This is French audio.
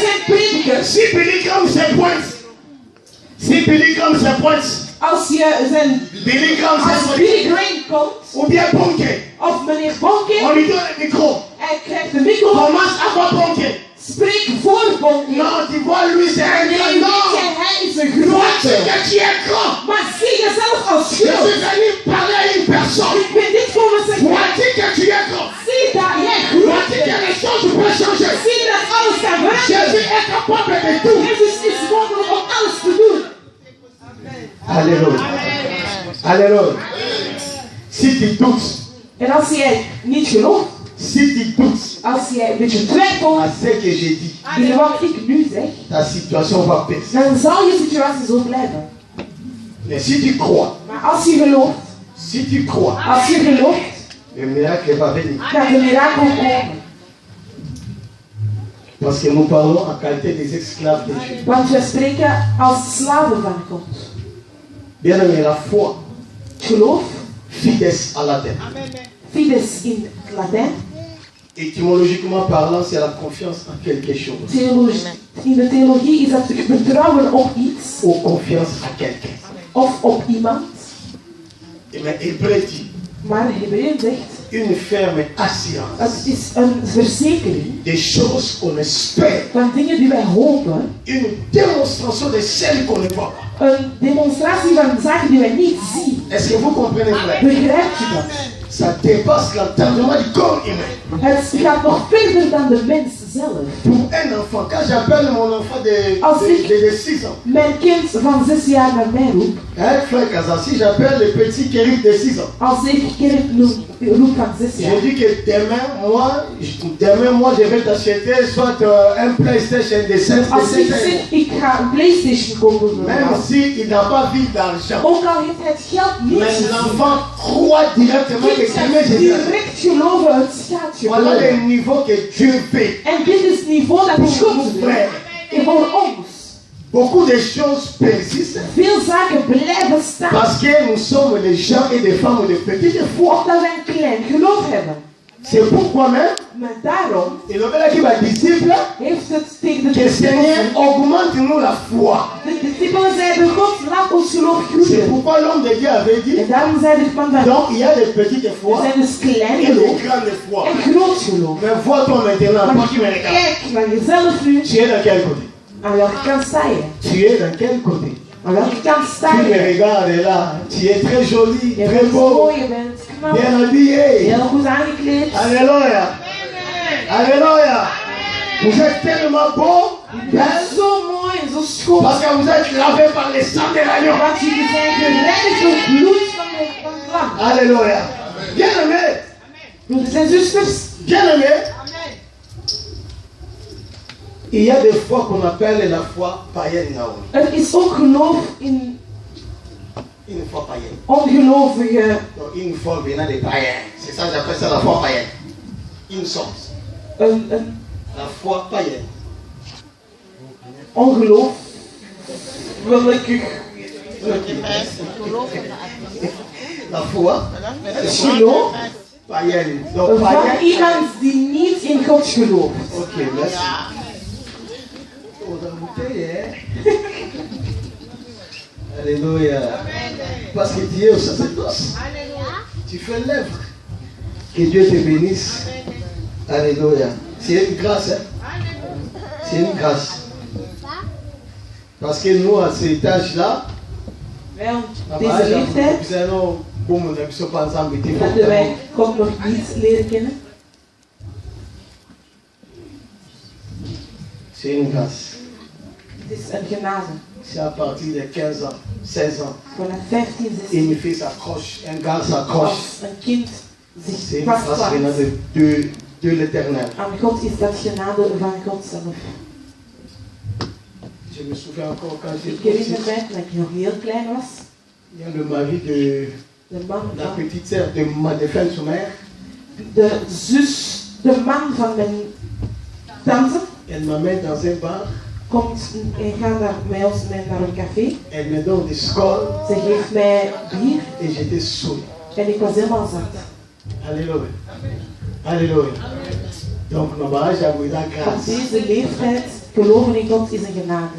zijn predikers. Si Billy Graham se pointe. Si Billy Graham se pointe. Als je zijn... Billy Graham se Als pointe. Billy Graham komt. Ou bien Bonke. Of meneer Bonke. On lui donne le micro. Hij krijgt de micro. Commence à voir Bonke. Spreek voor Bonke. Non, tu vois, lui c'est un grand. Non. Hij is een Vois grote. que tu es grand. Maar zie jezelf als Je groot. suis venu parler à une personne. Ik ben dit komen zeggen. Vois-tu que tu es grand. Zie dat jij Vois-tu groot que bent. les choses peuvent changer. Zie dat alles kan veranderen. Jésus est capable de tout. Jezus is mogelijk om alles te doen. Alléluia. Alléluia. Si tu doutes, En als jij niet gelooft, si tu doutes als jij een beetje twijfelt à ce que j'ai dit, in wat ik nu zeg, ta situation va baisser. dan zal je situatie zo blijven. Mais si tu crois, Maar als je gelooft, si tu crois, als je gelooft, le miracle va venir. gaat de mirakel komen. Parce que nous parlons en qualité des esclaves de Dieu. Want we spreken als slaven van God. Bien aimé, la foi, Geloof, fides à la terre. fides in het Latijn. Étymologiquement parlant, c'est la confiance en quelque chose. In de theologie is dat vertrouwen op iets Ou confiance à quelqu'un. of op iemand. Et mais Hébreu dit, Maar Hebreeën zegt, une ferme assurance het is een verzekering des choses qu'on espère. van dingen die wij hopen. Une démonstration de celles qu'on ne voit pas. Een demonstratie van zaken die wij niet zien. Est-ce que vous comprenez frère? Begrijpt u dat? Ça dépasse l'entendement du corps humain. Het gaat nog verder dan de mens zelf. Pour un enfant, quand j'appelle mon enfant de 6 ans, Mijn kind van 6 jaar naar mij roept. hein, frère Kazassi, j'appelle le petit Kérik de 6 ans. Als ik kind roep van 6 jaar. Je dis que demain, moi, je vais t'acheter soit un PlayStation de 5 Als ik zeg, ik ga een PlayStation kopen voor même jou. s'il n'a pas vu d'argent. Ook al heeft hij het geld niet Mais gezien. l'enfant croit directement que Kind demain, gaat je vais. direct geloven, het gaat Voilà le geloven. niveau que Dieu fait. En dit is het niveau dat Pour God nous, wil. frère. En voor ons. Beaucoup de choses persistent Veel zaken blijven staan. parce que nous sommes les gens et des femmes de petite foi. Omdat wij een klein geloof hebben. C'est pourquoi même, Maar daarom il y avait qui va disciple heeft het tegen de que Seigneur discipelen. augmente-nous la foi. De discipelen zeiden, God laat ons geloof C'est groeien. pourquoi l'homme de Dieu avait dit, En daarom zei de man van donc il y a des petites er foi zijn dus klein et des geloof grandes foi. en groot geloof. Mais vois-toi maintenant, Maar toi qui me regardes, kijk naar jezelf nu. tu es dans quel côté? Aan welke kant sta je? Tu es dans quel côté? Aan welke kant sta Tu me je? regardes là, tu es très joli, Je très bent beau, mooi, je bent knap, bien habillé. heel goed aangekleed. Alléluia. Alléluia. Vous êtes tellement beau, Je bent belle, zo mooi en zo schoon. parce que vous êtes lavé par le sang de l'agneau. Want jullie zijn gereinigd door het bloed van het lam. Alléluia. Bien aimé, Broeders en zusters, bien aimé. Il y a des fois qu'on appelle la foi païenne. er is ook geloof in Une foi païenne. ongelovige. Donc une foi venant des païens. C'est ça que j'appelle ça la foi païenne. Une sorte. La foi païenne. Ongeloof. Willekeurig. La foi Het geloof païenne. Donc van païenne. iemand die niet in God gelooft. Ok, merci. On a goûté, hein? Alléluia. Parce que tu es au sacerdoce. Tu fais l'œuvre. Que Dieu te bénisse. Alléluia. C'est une grâce, hein? C'est une grâce. Parce que nous, à cet âge-là, Wij op deze leeftijd hadden wij God nog niet leren kennen. c'est une grâce. Het is een genade. C'est à partir de 15 ans, 16 ans. Vanaf 15, Et 16 une fille s'accroche, un gars s'accroche. als een kind C'est zich une grâce vasthoudt venant de l'éternel. aan God, is dat genade van God zelf. Je me souviens encore quand Ik j'étais herinner petit, mij, toen ik nog heel klein was, il y a le mari de de man la van petite sœur de ma défunte mère. de man van mijn tante Elle m'amène dans un bar. komt en gaat met ons mee naar een café. Elle me donne des scoles Ze geeft mij bier et j'étais saoul. en ik was helemaal zat. Alléluia. Alléluia. Donc, ma barrage a brûlé la Op grâce. deze leeftijd Geloven in God is een genade.